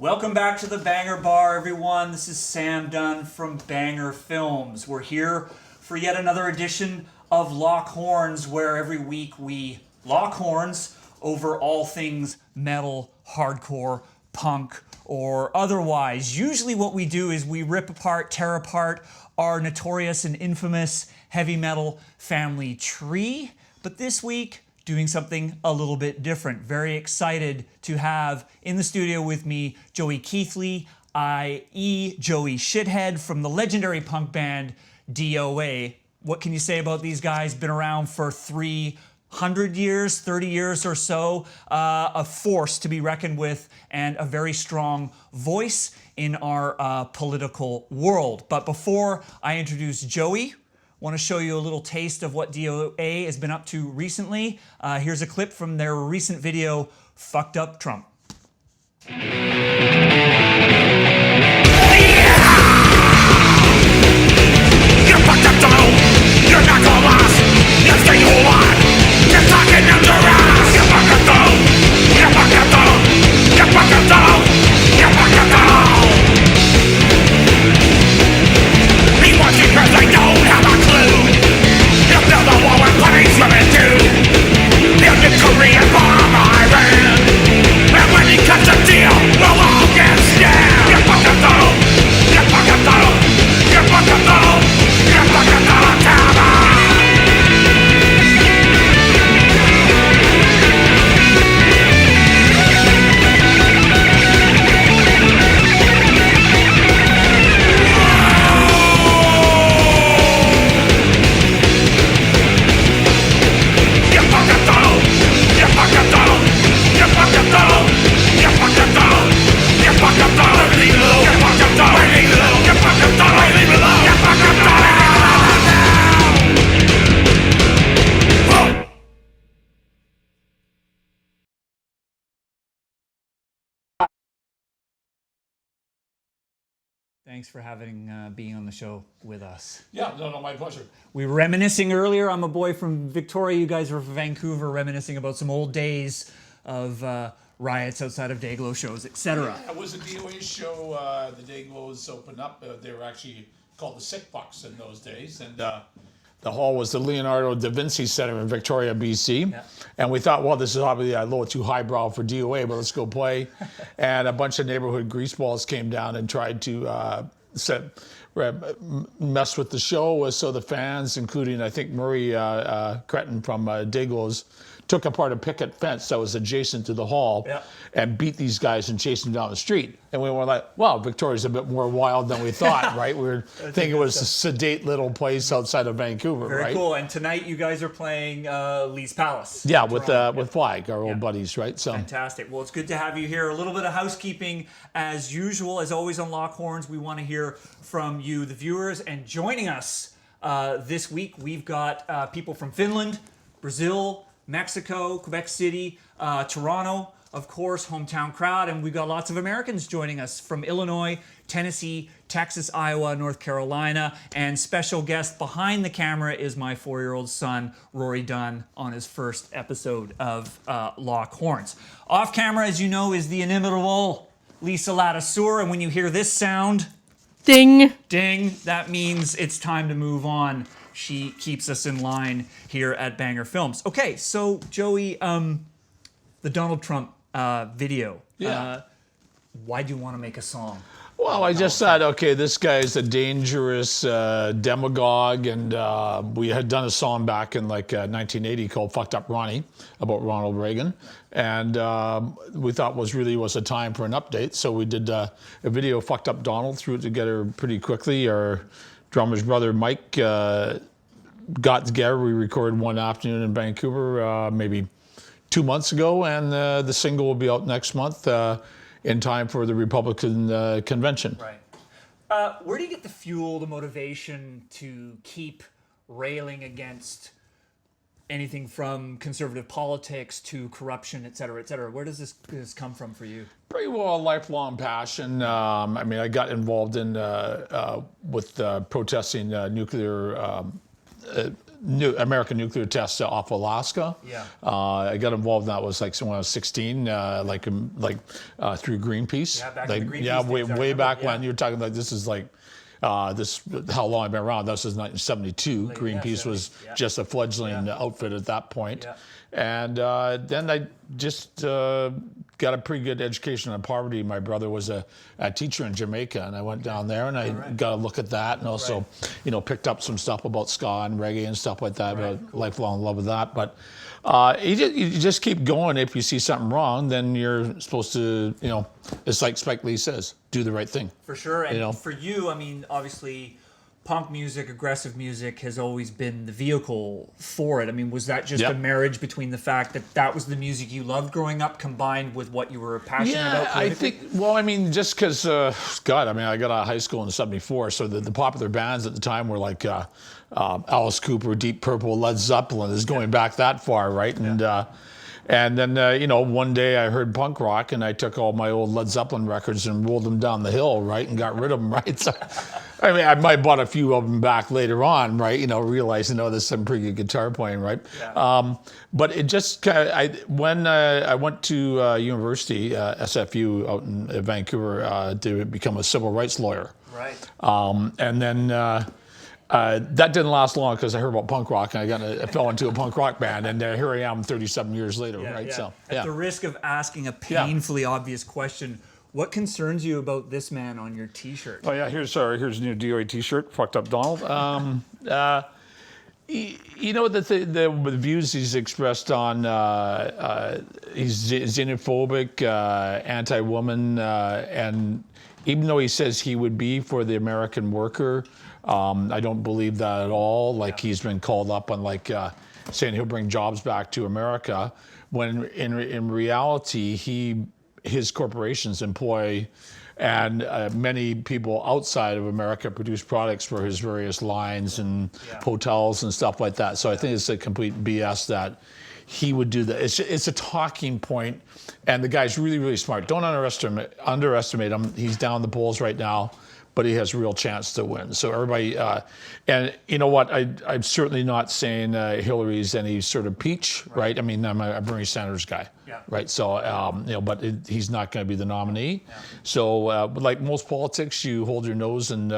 Welcome back to the Banger Bar, everyone. This is Sam Dunn from Banger Films. We're here for yet another edition of Lock Horns, where every week we lock horns over all things metal, hardcore, punk, or otherwise. Usually what we do is we rip apart, tear apart our notorious and infamous heavy metal family tree. But this week, doing something a little bit different. Very excited to have in the studio with me Joey Keithley, i.e. Joey Shithead from the legendary punk band D.O.A. What can you say about these guys? Been around for 300 years, 30 years or so. A force to be reckoned with and a very strong voice in our political world. But before I introduce Joey, want to show you a little taste of what D.O.A. has been up to recently. Here's a clip from their recent video, Fucked Up Trump. You're fucked up, Donald. You're not gonna last. You're staying whole on. You're talking out your ass. You're fucked up, Donald. You're fucked up, Donald. You're fucked up, Donald. You're fucked up, Donald. He wants you 'cause they don't have a clue. You'll build a wall with punishment too. Build the Korean bomb Iran. And when he cuts a deal, we'll all get stabbed. You're fucked up, Donald. You're fucked up, Donald. You're fucked up, Donald. You're fucked up, Donald. Thanks for being on the show with us. Yeah, no, my pleasure. We were reminiscing earlier. I'm a boy from Victoria. You guys were from Vancouver, reminiscing about some old days of riots outside of Day-Glo shows, etc. Yeah, it was a DOA show. The Day-Glos opened up. They were actually called the Sick Bucks in those days. And the hall was the Leonardo da Vinci Center in Victoria, BC. Yeah. And we thought, well, this is obviously a little too highbrow for DOA, but let's go play. And a bunch of neighborhood greaseballs came down and tried to mess with the show. So the fans, including, I think, Murray Cretin from Day-Glos, took apart a picket fence that was adjacent to the hall and beat these guys and chased them down the street. And we were like, well, Victoria's a bit more wild than we thought, right? We were thinking it was a sedate little place outside of Vancouver, Very right? cool. And tonight you guys are playing Lee's Palace. Yeah, with Flag, our old buddies, right? So fantastic. Well, it's good to have you here. A little bit of housekeeping as usual. As always on Lock Horns, we want to hear from you, the viewers. And joining us this week, we've got people from Finland, Brazil, Mexico, Quebec City, Toronto, of course, hometown crowd, and we've got lots of Americans joining us from Illinois, Tennessee, Texas, Iowa, North Carolina, and special guest behind the camera is my 4-year-old son, Rory Dunn, on his first episode of Lock Horns. Off camera, as you know, is the inimitable Lisa Latisseur, and when you hear this sound, ding, ding, that means it's time to move on. She keeps us in line here at Banger Films. Okay, so Joey, the Donald Trump video. Yeah. Why do you want to make a song? well, I just thought, okay, this guy's a dangerous demagogue, and we had done a song back in like 1980 called "Fucked Up Ronnie" about Ronald Reagan, and we thought was a time for an update. So we did a video, "Fucked Up Donald," threw it together pretty quickly. Our drummer's brother Mike got together. We recorded one afternoon in Vancouver, maybe 2 months ago, and the single will be out next month in time for the Republican convention. Right. Where do you get the fuel, the motivation to keep railing against anything from conservative politics to corruption, et cetera, et cetera? Where does this come from for you? Pretty well a lifelong passion. I mean, I got involved in with protesting nuclear American nuclear tests off Alaska. Yeah. I got involved in that when I was 16, through Greenpeace. Yeah, back in the Greenpeace Yeah, days, I way remember, back yeah. when. You're talking like this is like, how long I've been around. This is 1972. Like, Greenpeace was just a fledgling outfit at that point. Yeah. And then I just got a pretty good education on poverty. My brother was a teacher in Jamaica, and I went down there and I got a look at that, and also, picked up some stuff about ska and reggae and stuff like that. But lifelong love of that. But you just keep going. If you see something wrong, then you're supposed to, it's like Spike Lee says, do the right thing. For sure. And for you, I mean, obviously, punk music, aggressive music has always been the vehicle for it. I mean, was that just a marriage between the fact that was the music you loved growing up combined with what you were passionate about politically? I think, just because, I got out of high school in '74, so the popular bands at the time were like Alice Cooper, Deep Purple, Led Zeppelin, is going back that far, right? And then, one day I heard punk rock, and I took all my old Led Zeppelin records and rolled them down the hill, right, and got rid of them, right? So, I mean, I might have bought a few of them back later on, right, realizing, there's some pretty good guitar playing, right? Yeah. But it just when I went to university, SFU out in Vancouver, to become a civil rights lawyer. Right. And then that didn't last long because I heard about punk rock and I fell into a punk rock band, and here I am 37 years later, right? Yeah. So, At the risk of asking a painfully obvious question, what concerns you about this man on your T-shirt? Oh yeah, here's a new D.O.A. T-shirt, fucked up Donald. The views he's expressed on, he's xenophobic, anti-woman, and even though he says he would be for the American worker, I don't believe that at all. He's been called up on saying he'll bring jobs back to America, when in reality his corporations employ, and many people outside of America produce products for his various lines and hotels and stuff like that. So I think it's a complete BS that he would do that. It's a talking point, and the guy's really, really smart. Don't underestimate him. He's down the polls right now, but he has a real chance to win. So everybody, and you know what? I'm certainly not saying Hillary's any sort of peach, right? I mean, I'm a Bernie Sanders guy, right? So, but he's not going to be the nominee. Yeah. So, like most politics, you hold your nose and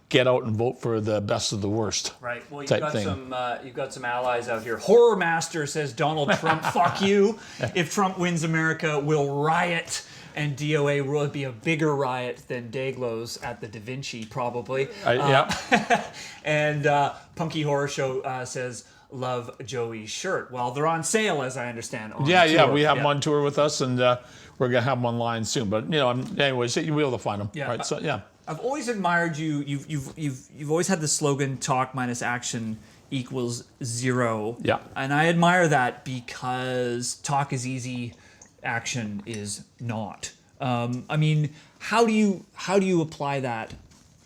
get out and vote for the best of the worst. Right. Well, you've got some allies out here. Horror Master says Donald Trump, fuck you. If Trump wins, America will riot. And DOA will be a bigger riot than Dayglows at the Da Vinci, probably. And Punky Horror Show says, love Joey's shirt. Well, they're on sale, as I understand. We have them on tour with us, and we're going to have them online soon. But, anyways, you'll be able to find them. Yeah. Right? So, yeah. I've always admired you. You've always had the slogan, talk minus action equals zero. Yeah. And I admire that because talk is easy, action is not. I mean, how do you apply that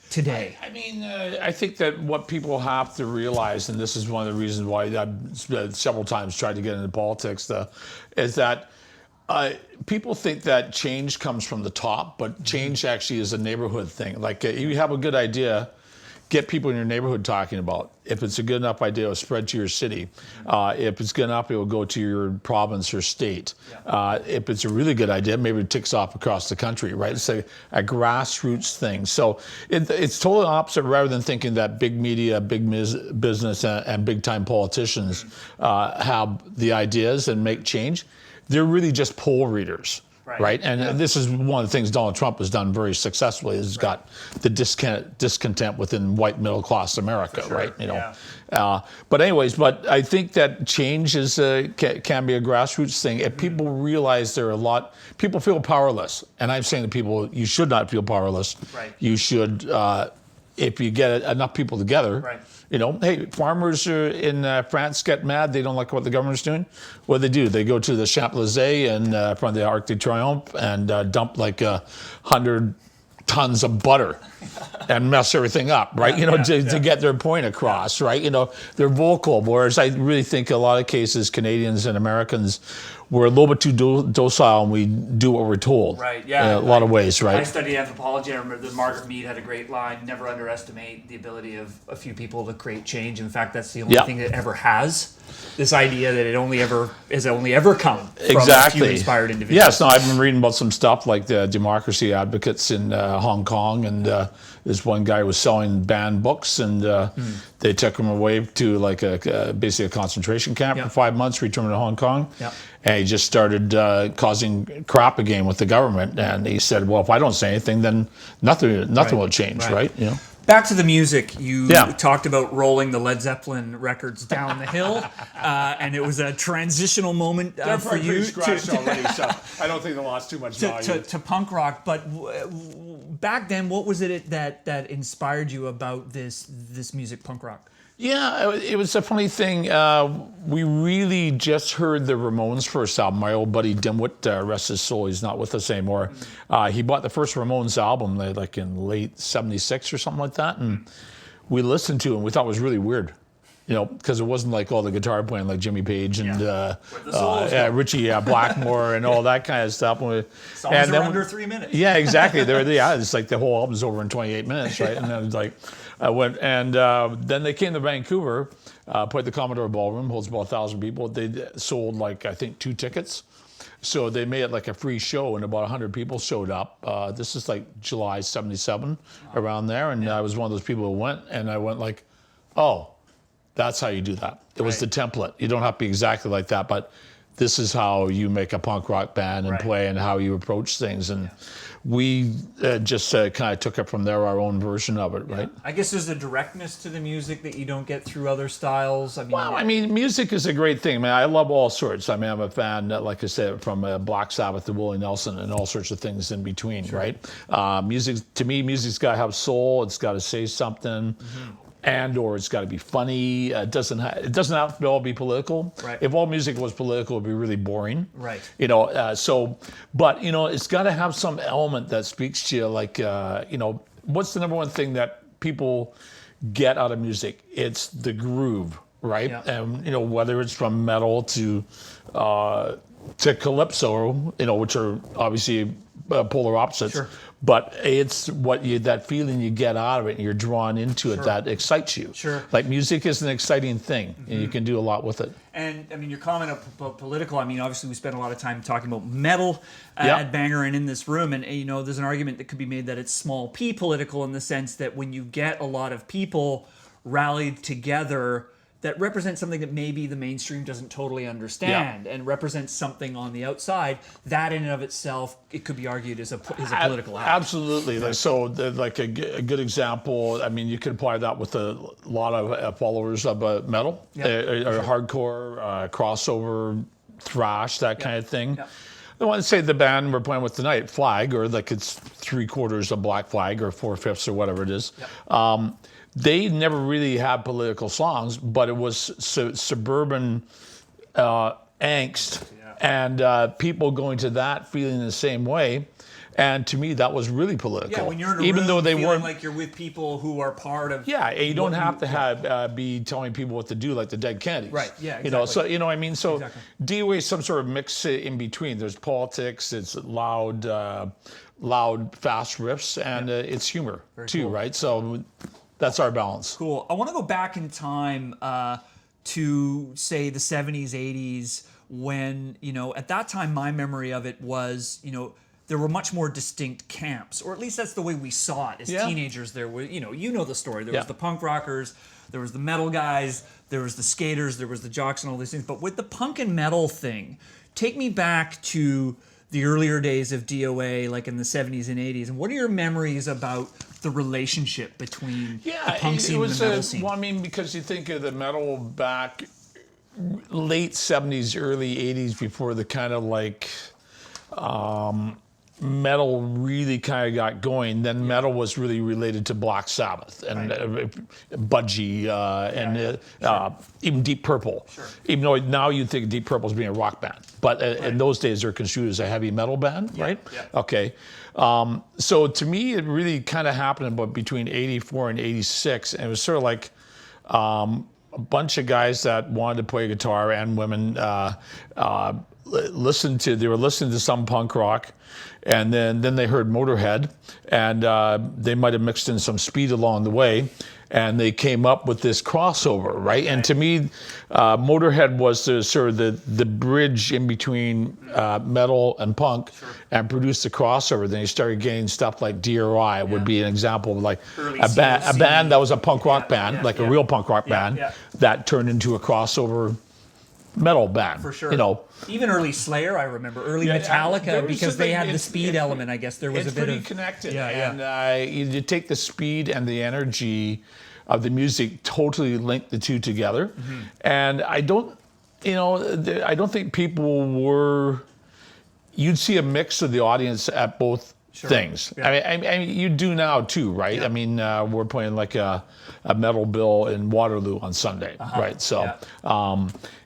today? I think that what people have to realize, and this is one of the reasons why I've several times tried to get into politics, is that people think that change comes from the top, but change actually is a neighborhood thing. You have a good idea, get people in your neighborhood talking about. If it's a good enough idea, it'll spread to your city. If it's good enough, it will go to your province or state. If it's a really good idea, maybe it ticks off across the country, right? It's a grassroots thing. So it's totally opposite, rather than thinking that big media, big business, and big-time politicians have the ideas and make change. They're really just poll readers. Right. And this is one of the things Donald Trump has done very successfully, is got the discontent within white middle class America, right? But I think that change can be a grassroots thing. If people realize people feel powerless. And I'm saying to people, you should not feel powerless. Right. You should, if you get enough people together. Right. Hey, farmers in France get mad. They don't like what the government's doing. What do? They go to the Champs-Élysées and from the Arc de Triomphe and dump 100 tons of butter and mess everything up, right? To get their point across, right? They're vocal, whereas I really think a lot of cases Canadians and Americans we're a little bit too docile and we do what we're told. Right, yeah. In a lot of ways, right? I studied anthropology. I remember that Margaret Mead had a great line, never underestimate the ability of a few people to create change. In fact, that's the only thing that ever has. This idea that it only ever come from a few inspired individuals. Yes, no, I've been reading about some stuff like the democracy advocates in Hong Kong, and this one guy was selling banned books, and they took him away to like basically a concentration camp for 5 months, returned to Hong Kong. Yep. And he just started causing crap again with the government. And he said, well, if I don't say anything, then nothing will change, right? Back to the music. You talked about rolling the Led Zeppelin records down the hill, and it was a transitional moment for you. Already, so I don't think they lost too much value. To punk rock. But back then, what was it that inspired you about this music, punk rock? Yeah, it was a funny thing. We really just heard the Ramones' first album. My old buddy Dimwit, rest his soul, he's not with us anymore. He bought the first Ramones album like in late '76 or something like that, and we listened to it and we thought it was really weird. Because it wasn't like all the guitar playing like Jimmy Page and Richie Blackmore and all that kind of stuff. Songs are under 3 minutes. Yeah, exactly. It's like the whole album's over in 28 minutes, right? And then it's like, then they came to Vancouver, played the Commodore Ballroom, holds about 1,000 people. They sold like, I think, 2 tickets. So they made it like a free show, and about 100 people showed up. This is like July '77, around there. And I was one of those people who went, and I went like, oh, that's how you do that. It was the template. You don't have to be exactly like that, but this is how you make a punk rock band and play and how you approach things. And we just kind of took it from there, our own version of it, right? I guess there's a directness to the music that you don't get through other styles. Music is a great thing. I love all sorts. I'm a fan, like I said, from Black Sabbath to Willie Nelson and all sorts of things in between, right? To me, music's got to have soul. It's got to say something. Or it's got to be funny. It doesn't have to all be political. Right. If all music was political, it'd be really boring. Right. But it's got to have some element that speaks to you. Like, what's the number one thing that people get out of music? It's the groove, right? Yeah. And whether it's from metal to calypso, which are obviously polar opposites. Sure. But it's that feeling you get out of it and you're drawn into it that excites you. Sure. Like music is an exciting thing and you can do a lot with it. And your comment about political, obviously we spent a lot of time talking about metal at Banger and in this room. And, there's an argument that could be made that it's small p political in the sense that when you get a lot of people rallied together that represents something that maybe the mainstream doesn't totally understand and represents something on the outside, that in and of itself, it could be argued is a political act. Absolutely. Yeah. So like a good example, you could apply that with a lot of followers of metal, or hardcore, crossover, thrash, that kind of thing. Yep. I want to say the band we're playing with tonight, Flag, or like it's 3/4 of Black Flag or 4/5 or whatever it is. Yep. They never really had political songs, but it was suburban angst and people going to that feeling the same way. And to me, that was really political. Yeah, when you're in a even room though they feeling weren't, like you're with people who are part of. Yeah, and you don't have to be telling people what to do like the Dead Kennedys. Right. Yeah. Exactly. So So DOA is some sort of mix in between. There's politics. It's loud, fast riffs, and it's humor too, right? So. That's our balance. Cool. I want to go back in time to, say, the 70s, 80s, when, at that time, my memory of it was, there were much more distinct camps, or at least that's the way we saw it as teenagers. There were, the story. There was the punk rockers, there was the metal guys, there was the skaters, there was the jocks and all these things. But with the punk and metal thing, take me back to the earlier days of DOA, like in the 70s and 80s. And what are your memories about the relationship between the punk scene and the metal scene? Well, because you think of the metal back late 70s, early 80s, before the kind of like metal really kind of got going, then metal was really related to Black Sabbath and Budgie and even Deep Purple. Sure. Even though now you think Deep Purple as being a rock band, but in those days they're construed as a heavy metal band, right? Yeah. Okay. So to me, it really kind of happened about between 84 and 86, and it was sort of like a bunch of guys that wanted to play guitar and women listened to some punk rock, and then they heard Motorhead, and they might have mixed in some speed along the way, and they came up with this crossover, right? And to me, Motorhead was the bridge in between metal and punk, and produced the crossover. Then you started getting stuff like D.O.A. would be an example of like a band that was a punk rock band, a real punk rock band that turned into a crossover metal band. For sure. You know, even early Slayer, I remember, early Metallica, because they had the speed element, I guess. There was a bit pretty of connected. Yeah, and you take the speed and the energy of the music, totally link the two together. Mm-hmm. And I don't think people were. You'd see a mix of the audience at both things. Yeah. I mean, you do now too, right? Yeah. I mean, we're playing like a metal bill in Waterloo on Sunday, right? So,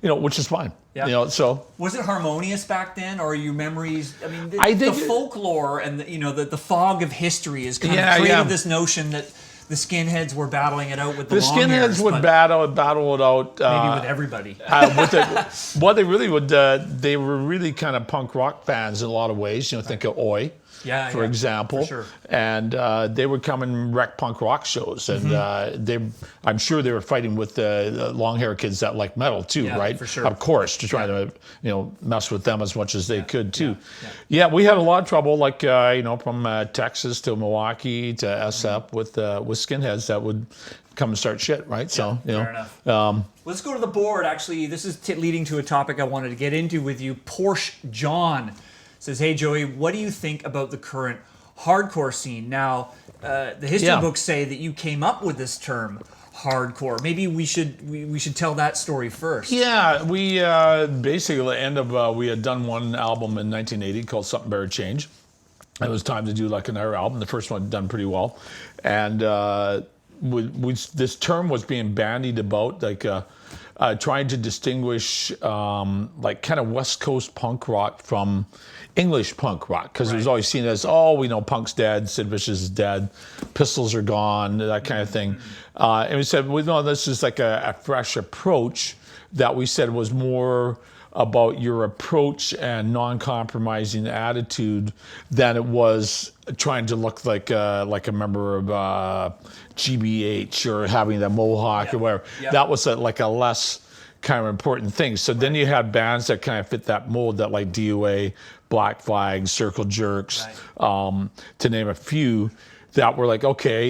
which is fine. Yeah. You know, so was it harmonious back then, or are your memories? I mean, I the think folklore and the fog of history has kind of created this notion that the skinheads were battling it out with the long hairs, skinheads would battle it out. Maybe with everybody. They really would. They were really kind of punk rock fans in a lot of ways. You know, think of Oi. For example, for sure. And they would come and wreck punk rock shows, and I'm sure they were fighting with the long hair kids that like metal too, right? For sure. Of course, to try to mess with them as much as they could too. Yeah, we had a lot of trouble, like from Texas to Milwaukee to SF with skinheads that would come and start shit, right? So fair enough. Let's go to the board. Actually, this is leading to a topic I wanted to get into with you. Porsche John says, "Hey Joey, what do you think about the current hardcore scene?" Now, the history books say that you came up with this term, hardcore. Maybe we should tell that story first. Yeah, we basically we had done one album in 1980 called Something Better Change. It was time to do like another album. The first one had done pretty well, and this term was being bandied about, like trying to distinguish like kind of West Coast punk rock from English punk rock, because it was always seen as, we know punk's dead, Sid Vicious is dead, Pistols are gone, that kind of thing. And we said, well, no, this is like a fresh approach that we said was more about your approach and non-compromising attitude than it was trying to look like a member of GBH or having the mohawk or whatever. That was like a less kind of important thing. So then you had bands that kind of fit that mold, that like D.O.A., Black Flag, Circle Jerks, to name a few, that were like, okay,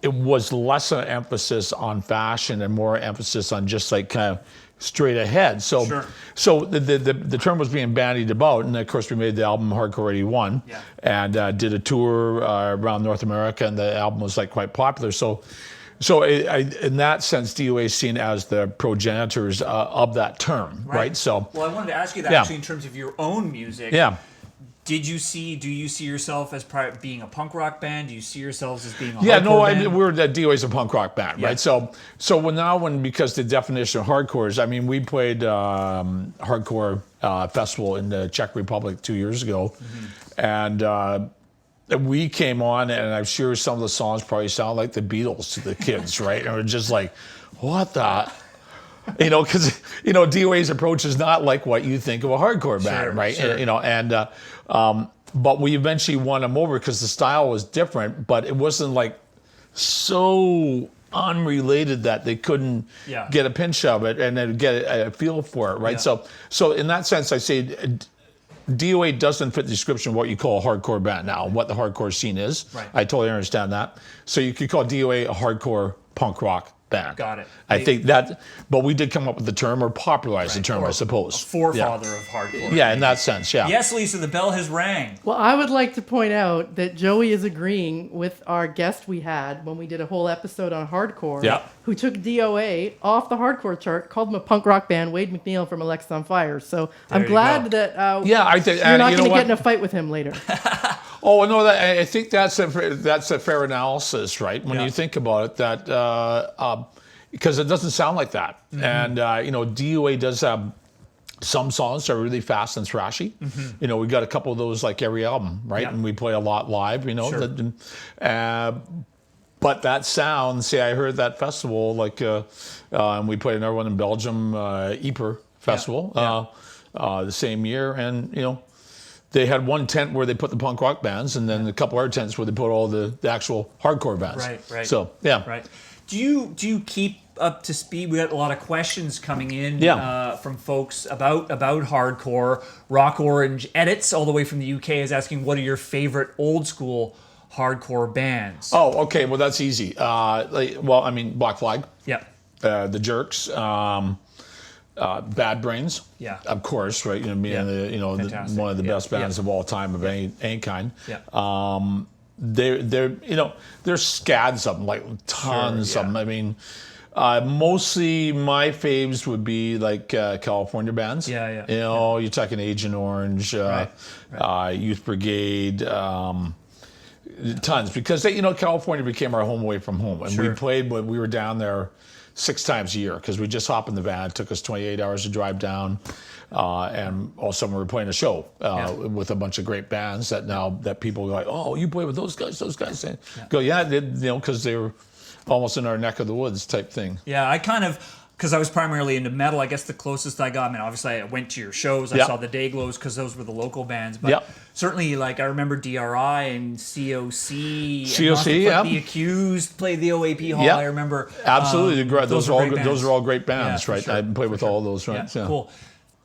it was less an emphasis on fashion and more emphasis on just like kind of straight ahead. So the term was being bandied about, and of course we made the album Hardcore 81 and did a tour around North America, and the album was like quite popular. So in that sense, D.O.A. is seen as the progenitors of that term, right? So, well, I wanted to ask you that actually in terms of your own music. Yeah. Do you see yourself as being a punk rock band? Do you see yourselves as being a hardcore band? We're D.O.A. is a punk rock band, right? So because the definition of hardcore is, I mean, we played hardcore festival in the Czech Republic 2 years ago, and we came on, and I'm sure some of the songs probably sound like the Beatles to the kids, right? And we're just like, what the? Because DOA's approach is not like what you think of a hardcore band, right? Sure. But we eventually won them over because the style was different, but it wasn't like so unrelated that they couldn't get a pinch of it and then get a feel for it, right? So in that sense, I say DOA doesn't fit the description of what you call a hardcore band now, what the hardcore scene is. Right. I totally understand that. So you could call DOA a hardcore punk rock band. Got it. I think that, but we did come up with the term or popularize the term, I suppose. Forefather of hardcore. Yeah, in that sense, yeah. Yes, Lisa, the bell has rang. Well, I would like to point out that Joey is agreeing with our guest we had when we did a whole episode on hardcore, Yeah. who took D.O.A. off the hardcore chart, called them a punk rock band, Wade McNeil from Alexis on Fire. So I'm you glad go. that I think you're not you going know to get in what? a fight with him later. Oh no, I think that's a fair analysis, right? When you think about it, that because it doesn't sound like that, and DOA does have some songs that are really fast and thrashy. You know, we got a couple of those like every album, right? Yeah. And we play a lot live. You know, Sure. but that sound. See, I heard that festival and we played another one in Belgium, Ypres Festival, the same year, and you know. They had one tent where they put the punk rock bands, and then a couple other tents where they put all the actual hardcore bands. Right. So yeah. Right. Do you keep up to speed? We got a lot of questions coming in from folks about hardcore. Rock Orange Edits, all the way from the UK, is asking, what are your favorite old school hardcore bands? Oh, okay. Well, that's easy. Black Flag. Yeah. The Jerks. Bad Brains, Yeah. of course, right? You know, being one of the best bands of all time of any kind. Yeah. There's scads of them, like tons of them. I mean, mostly my faves would be like California bands. Yeah. You know, you're talking Agent Orange, Youth Brigade. Tons, because California became our home away from home, and we played when we were down there 6 times a year, because we just hop in the van. It took us 28 hours to drive down, and all of a sudden we were playing a show with a bunch of great bands that people go like, oh, you play with those guys, and go, because they were almost in our neck of the woods type thing. Yeah, I kind of, because I was primarily into metal, I guess the closest I got, I mean, obviously I went to your shows, I saw the Dayglows because those were the local bands, but certainly, like, I remember D.R.I. and COC, The Accused played the OAP Hall, I remember. Absolutely, those are all great bands, Yeah, right? sure. I played with all those, right? Yeah, cool.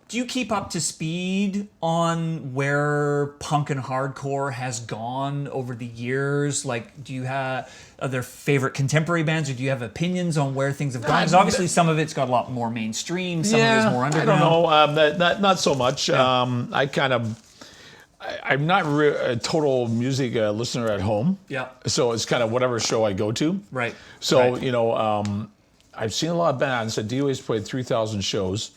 Do you keep up to speed on where punk and hardcore has gone over the years? Like, do you have other favorite contemporary bands, or do you have opinions on where things have gone? Because obviously some of it's got a lot more mainstream, some of it's more underground. I don't know, not so much. I'm not a total music listener at home. Yeah. So it's kind of whatever show I go to. Right. So, I've seen a lot of bands. DOA's played 3,000 shows,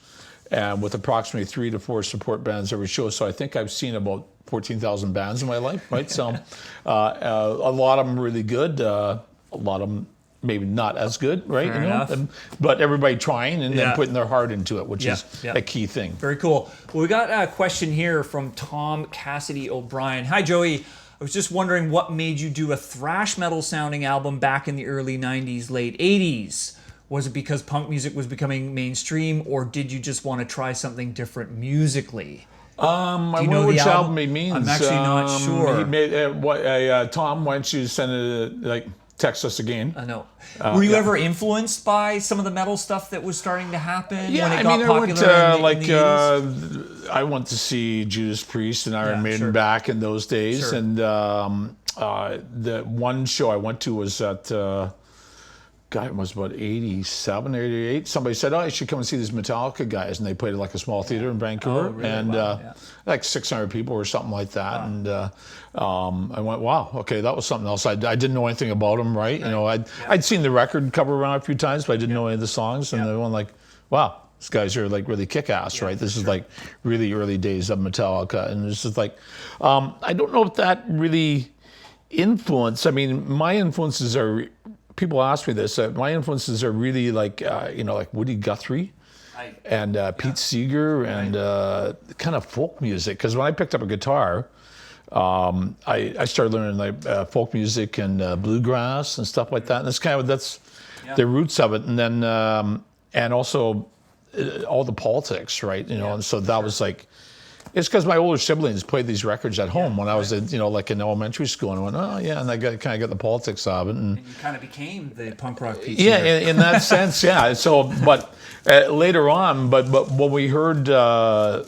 and with approximately 3 to 4 support bands every show. So I think I've seen about 14,000 bands in my life, right? So a lot of them really good. A lot of them maybe not as good, right? Fair enough. But everybody trying and then putting their heart into it, which is a key thing. Very cool. Well, we got a question here from Tom Cassidy O'Brien. Hi, Joey. I was just wondering what made you do a thrash metal sounding album back in the early 90s, late 80s? Was it because punk music was becoming mainstream, or did you just want to try something different musically? I wonder which album he means. I'm actually not sure. He made, Tom, why don't you send it, text us again. I know. Were you ever influenced by some of the metal stuff that was starting to happen when it got popular in the 80s? I went to see Judas Priest and Iron Maiden back in those days, and the one show I went to was at it was about 87, 88. Somebody said, oh, you should come and see these Metallica guys. And they played at like a small theater in Vancouver. Oh, really? And Wow. like 600 people or something like that. Wow. And I went, wow, okay, that was something else. I didn't know anything about them, right? You know, I'd seen the record cover around a few times, but I didn't know any of the songs. And they went like, wow, these guys are like really kick-ass, right? This is like really early days of Metallica. And it's just like, I don't know if that really influenced. I mean, my influences are... People ask me this. My influences are really like Woody Guthrie and Pete Seeger and kind of folk music. Because when I picked up a guitar, I started learning like folk music and bluegrass and stuff like that. And that's the roots of it. And then and also all the politics, right? And so that was like. It's because my older siblings played these records at home when I was, in elementary school, and I went, oh yeah, and I kind of got the politics of it, and you kind of became the punk rock piece. Yeah, in that sense, yeah. So, but later on, but when we heard, we're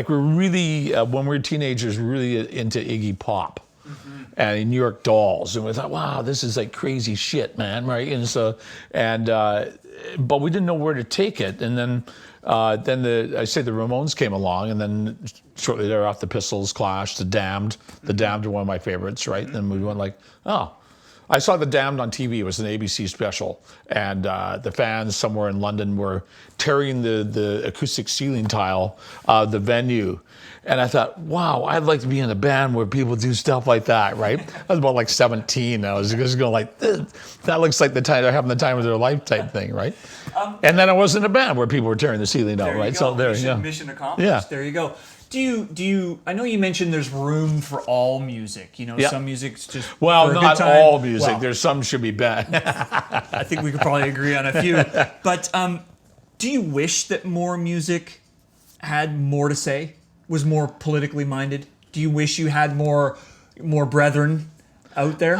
really when we were teenagers, really into Iggy Pop. Mm-hmm. and New York Dolls, and we thought, wow, this is like crazy shit, man, right? And so, but we didn't know where to take it, and then the Ramones came along, and then shortly thereafter, the Pistols, Clash, the Damned. The Damned are one of my favorites, right? And we went like, oh. I saw The Damned on TV. It was an ABC special, and the fans somewhere in London were tearing the acoustic ceiling tile of the venue. And I thought, wow, I'd like to be in a band where people do stuff like that, right? I was about like 17. I was just going like, that looks like the time they're having the time of their life type thing, right? And then I was in a band where people were tearing the ceiling out, right? So there, mission accomplished. Yeah. There you go. Do you? I know you mentioned there's room for all music. You know, some music's just well, for a not good time. all music. Well, There's some should be bad. I think we could probably agree on a few. But do you wish that more music had more to say? Was more politically minded? Do you wish you had more brethren out there?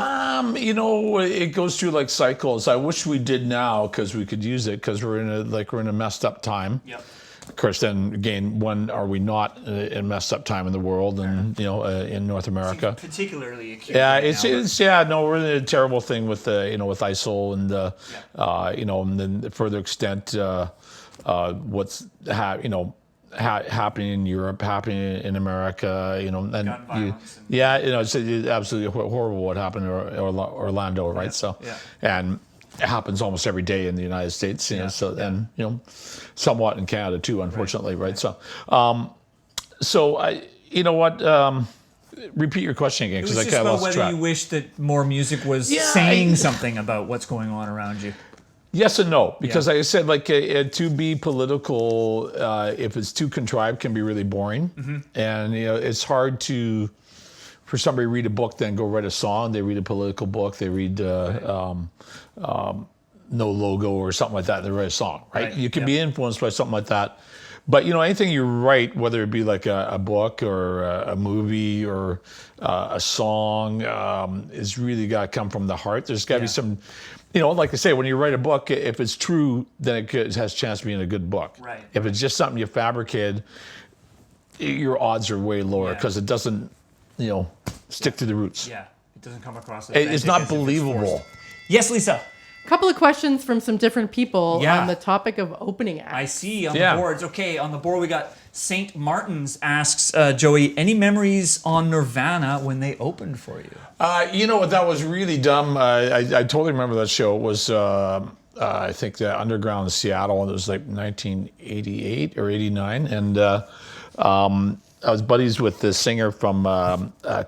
You know, it goes through like cycles. I wish we did now because we could use it because we're in a messed up time. Yep. Of course, then again, when are we not in a messed up time in the world and in North America? Particularly acute. Yeah, right we're in a terrible thing with with ISIL and and then further extent what's happening in Europe, happening in America, and Gun violence it's absolutely horrible what happened in Orlando, right? Yeah. So, Yeah. and it happens almost every day in the United States, and somewhat in Canada too, unfortunately, right? So, repeat your question again It because was I just kind of about lost whether track. you wish that more music was saying something about what's going on around you. Yes and no, because like I said, like to be political, if it's too contrived, can be really boring, and it's hard for somebody to read a book, then go write a song. They read a political book, they read No Logo or something like that, and they write a song, right? You can be influenced by something like that. But anything you write, whether it be like a book or a movie or a song, is really got to come from the heart. There's got to be some, like I say, when you write a book, if it's true, then it has a chance of being a good book. Right. If it's just something you fabricated, your odds are way lower because it doesn't, stick to the roots. Yeah, it doesn't come across. It's not believable. Yes, Lisa. A couple of questions from some different people Yeah. on the topic of opening acts. I see on the boards. Okay, on the board we got St. Martin's asks Joey, any memories on Nirvana when they opened for you? You know what? That was really dumb. I totally remember that show. It was, I think, the Underground in Seattle, and it was like 1988 or 89. And I was buddies with the singer from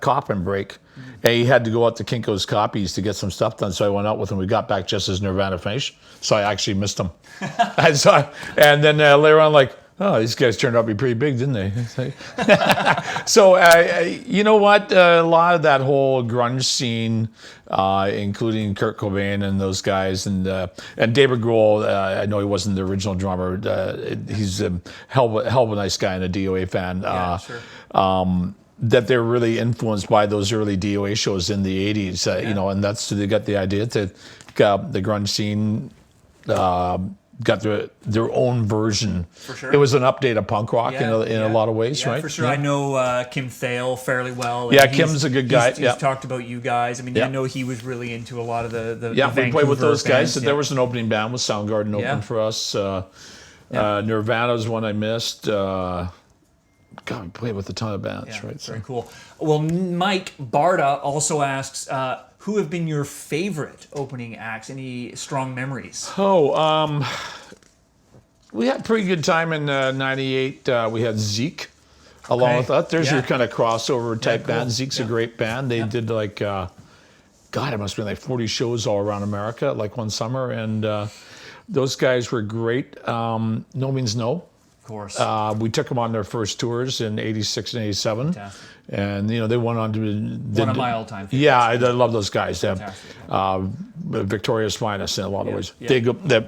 Coffin Break. And he had to go out to Kinko's Copies to get some stuff done. So I went out with him. We got back just as Nirvana finished. So I actually missed him. And then later on, like, oh, these guys turned out to be pretty big, didn't they? So, you know what? A lot of that whole grunge scene, including Kurt Cobain and those guys, and David Grohl, I know he wasn't the original drummer. He's a hell of a nice guy and a D.O.A. fan. Yeah, sure. That they're really influenced by those early D.O.A. shows in the 80s, and that's they got the idea to the grunge scene got their own version. For sure. It was an update of punk rock in a lot of ways, right? For sure. I know Kim Thale fairly well. Yeah, Kim's a good guy. He's talked about you guys. I mean, I know he was really into a lot of the we played with those guys. Bands. There was an opening band with Soundgarden open for us. Nirvana's one I missed. God, we played with a ton of bands, right? Very cool. Well, Mike Barda also asks, who have been your favorite opening acts? Any strong memories? We had a pretty good time in '98. We had Zeke along with us. There's your kind of crossover type band. Zeke's a great band. They did like, God, it must have been like 40 shows all around America, like one summer. And those guys were great. No Means No. Of course. We took them on their first tours in '86 and '87. Fantastic. And, they went on to... One of my all-time favorites. Yeah, I love those guys. They have Fantastic. Victoria's finest in a lot of ways. They're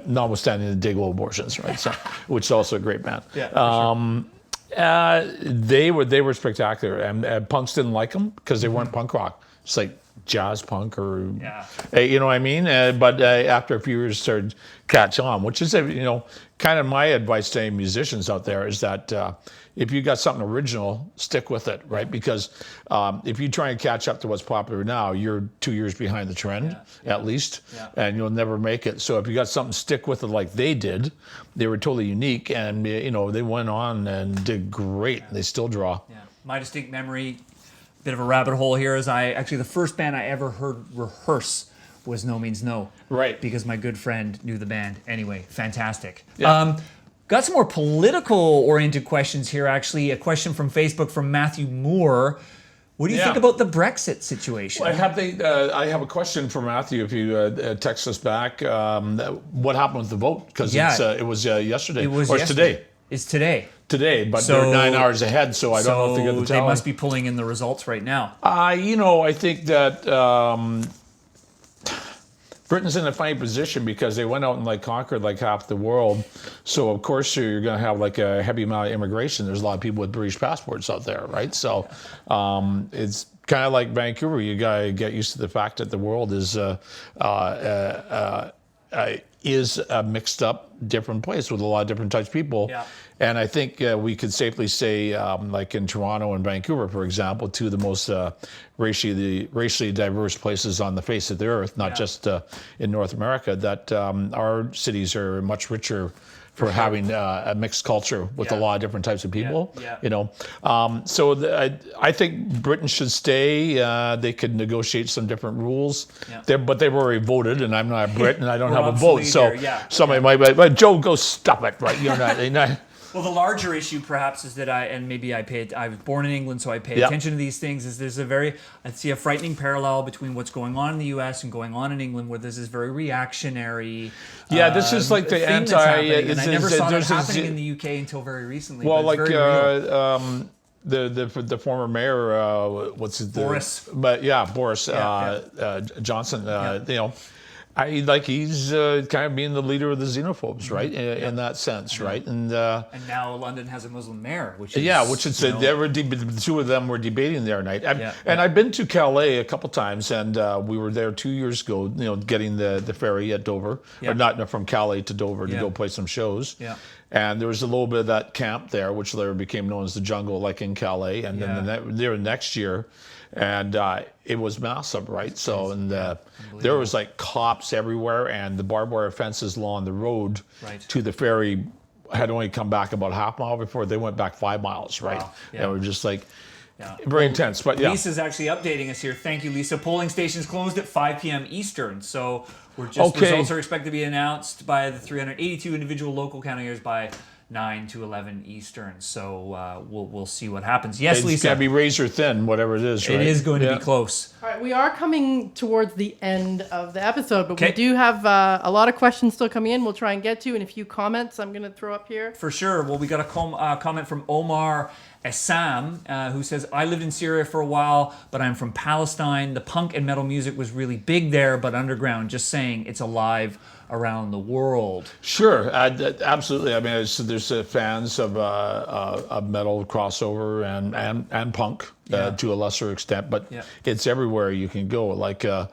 notwithstanding the Dayglow abortions, right? So, which is also a great band. Yeah, They were spectacular, and punks didn't like them because they weren't punk rock. it's like jazz punk or, Yeah. you know what I mean? But after a few years, started catch on, which is, kind of my advice to any musicians out there is that if you got something original, stick with it, right? Because if you try and catch up to what's popular now, you're 2 years behind the trend, at least, and you'll never make it. So if you got something, stick with it like they did. They were totally unique, and they went on and did great. They still draw. Yeah. My distinct memory, bit of a rabbit hole here, is the first band I ever heard rehearse was No Means No. Right. Because my good friend knew the band. Anyway, fantastic. Yeah. Got some more political-oriented questions here, actually. A question from Facebook from Matthew Moore. What do you think about the Brexit situation? Well, I have a question for Matthew. If you text us back, what happened with the vote? Because it was yesterday. It was or yesterday. Today. It's today. Today, but they're 9 hours ahead, so I don't know if they get the tally. They must be pulling in the results right now. I think that Britain's in a funny position because they went out and conquered half the world. So of course you're going to have a heavy amount of immigration. There's a lot of people with British passports out there, right? So it's kind of like Vancouver. You got to get used to the fact that the world is a mixed up, different place with a lot of different types of people. Yeah. And I think we could safely say, like in Toronto and Vancouver, for example, two of the most racially diverse places on the face of the earth, not just in North America, that our cities are much richer for having a mixed culture with a lot of different types of people. I think Britain should stay. They could negotiate some different rules. But they've already voted, and I'm not a Brit, and I don't have a vote. So somebody might be like, "But Joe, go stop it!" Right? You're not. Well, the larger issue perhaps is that I was born in England, so I pay attention to these things, is I see a frightening parallel between what's going on in the US and going on in England, where there's this very reactionary this is like the thing that's happening, and I never saw that happening in the UK until very recently. Well, but it's very real. The former mayor, what's his Boris. Boris Johnson. He's kind of being the leader of the xenophobes, right? In that sense, right? And now London has a Muslim mayor, which is the two of them were debating the other night. And I've been to Calais a couple times, and we were there 2 years ago. Getting the ferry at Dover, or not from Calais to Dover to go play some shows. And there was a little bit of that camp there, which later became known as the Jungle, like in Calais. And then the next year. And it was massive, right? So, and there was cops everywhere, and the barbed wire fences along the road to the ferry had only come back about half a mile before they went back 5 miles, right? Wow. And it was just very intense. But Lisa's actually updating us here. Thank you, Lisa. Polling stations closed at 5 p.m. Eastern, so results are expected to be announced by the 382 individual local county areas by 9 to 11 Eastern. So we'll see what happens. Yes, Lisa. It's got to be razor thin, whatever it is, right? It is going to be close. All right, we are coming towards the end of the episode, but we do have a lot of questions still coming in. We'll try and get to, and a few comments I'm going to throw up here. For sure. Well, we got a comment from Omar Assam, who says, I lived in Syria for a while, but I'm from Palestine. The punk and metal music was really big there, but underground. Just saying, it's alive around the world. Sure, absolutely. I mean, there's fans of metal crossover and punk to a lesser extent, but it's everywhere you can go. You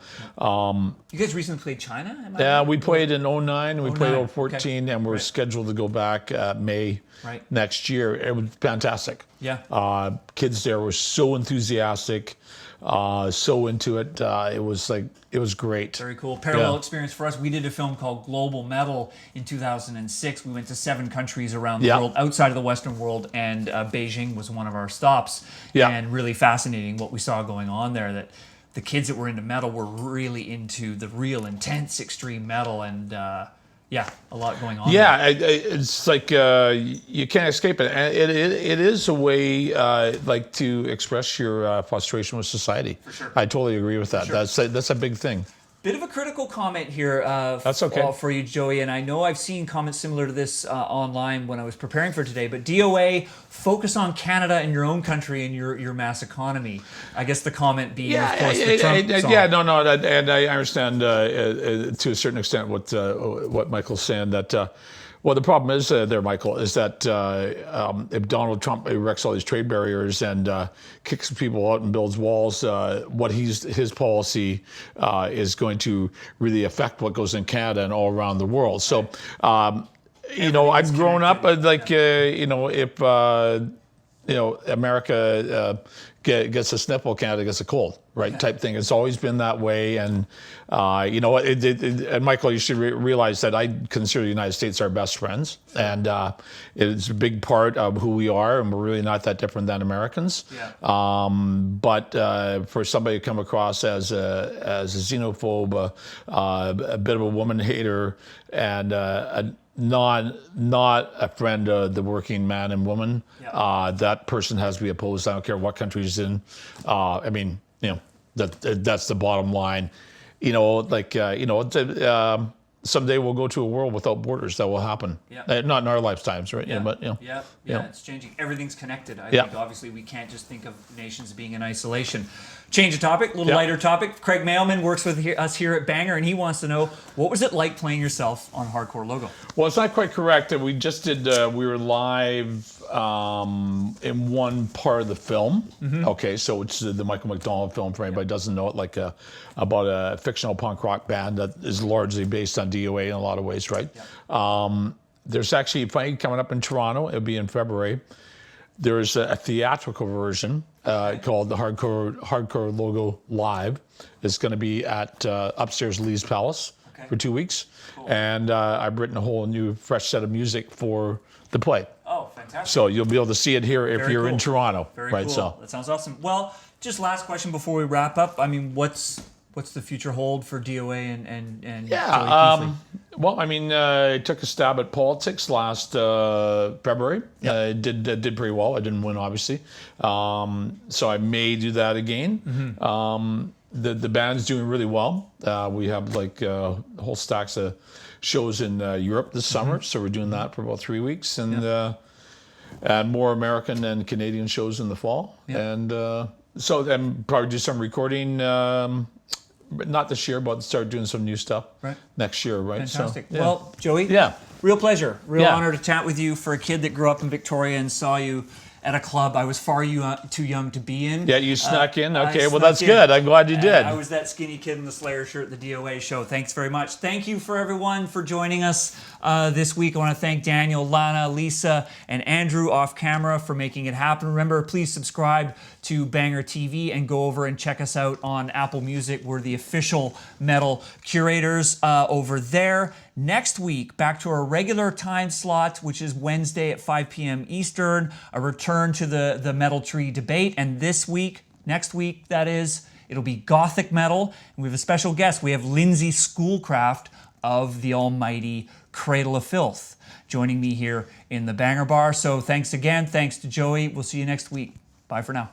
guys recently played China? We played in 2009, and we played in 2014, and we're scheduled to go back May next year. It was fantastic. Kids there were so enthusiastic, so into it. It was great. Very cool. Parallel experience for us. We did a film called Global Metal in 2006. We went to 7 countries around the world, outside of the Western world, and Beijing was one of our stops. And really fascinating what we saw going on there, that the kids that were into metal were really into the real intense extreme metal, and a lot going on. It's you can't escape it. And it is a way to express your frustration with society. For sure. I totally agree with that. Sure. That's a big thing. Bit of a critical comment here That's okay. For you, Joey, and I know I've seen comments similar to this online when I was preparing for today, but DOA, focus on Canada and your own country and your mass economy. I guess the comment being, of course, the Trump song. And I understand to a certain extent what Michael's saying, that Well, the problem is there, Michael, is that if Donald Trump erects all these trade barriers and kicks people out and builds walls, what his policy is going to really affect what goes in Canada and all around the world. So, I've grown up if America gets a sniffle, Canada gets a cold, right? Type thing. It's always been that way, and and Michael, you should realize that I consider the United States our best friends, and it's a big part of who we are, and we're really not that different than Americans. Yeah. But for somebody to come across as a xenophobe, a bit of a woman hater, and not a friend of the working man and woman. Yeah. That person has to be opposed. I don't care what country he's in. That's the bottom line. Someday we'll go to a world without borders. That will happen. Yeah. Not in our lifetimes, right? Yeah. But It's changing. Everything's connected. I think obviously we can't just think of nations being in isolation. Change the topic, a little lighter topic. Craig Mailman works with us here at Banger, and he wants to know, what was it like playing yourself on Hardcore Logo? Well, it's not quite correct. We just did, we were live in one part of the film. Mm-hmm. Okay, so it's the Michael McDonald film, for anybody who doesn't know it, about a fictional punk rock band that is largely based on D.O.A. in a lot of ways, right? Yeah. There's actually a fight coming up in Toronto. It'll be in February. There's a theatrical version called the Hardcore Logo Live. It's going to be at upstairs Lee's Palace for 2 weeks. Cool. And I've written a whole new fresh set of music for the play. Oh, fantastic. So you'll be able to see it here if you're in Toronto. Very cool. So that sounds awesome. Well, just last question before we wrap up. I mean, what's the future hold for DOA and Keithley? Well, I took a stab at politics last February. Yep. Did pretty well. I didn't win, obviously. So I may do that again. Mm-hmm. The band's doing really well. We have whole stacks of shows in Europe this summer, so we're doing that for about 3 weeks, and more American and Canadian shows in the fall. Yep. And so then probably do some recording. Not this year, but start doing some new stuff next year, right? Fantastic. So, Well, Joey, real pleasure. Real honor to chat with you. For a kid that grew up in Victoria and saw you at a club I was far too young to be in. Yeah, you snuck in? Okay, well, that's good. I'm glad you did. I was that skinny kid in the Slayer shirt at the DOA show. Thanks very much. Thank you for everyone for joining us this week. I want to thank Daniel, Lana, Lisa, and Andrew off camera for making it happen. Remember, please subscribe to Banger TV and go over and check us out on Apple Music. We're the official metal curators over there. Next week, back to our regular time slot, which is Wednesday at 5 p.m. Eastern, a return to the Metal Tree debate. And next week, that is, it'll be Gothic metal. And we have a special guest. We have Lindsay Schoolcraft of the almighty Cradle of Filth joining me here in the Banger Bar. So thanks again. Thanks to Joey. We'll see you next week. Bye for now.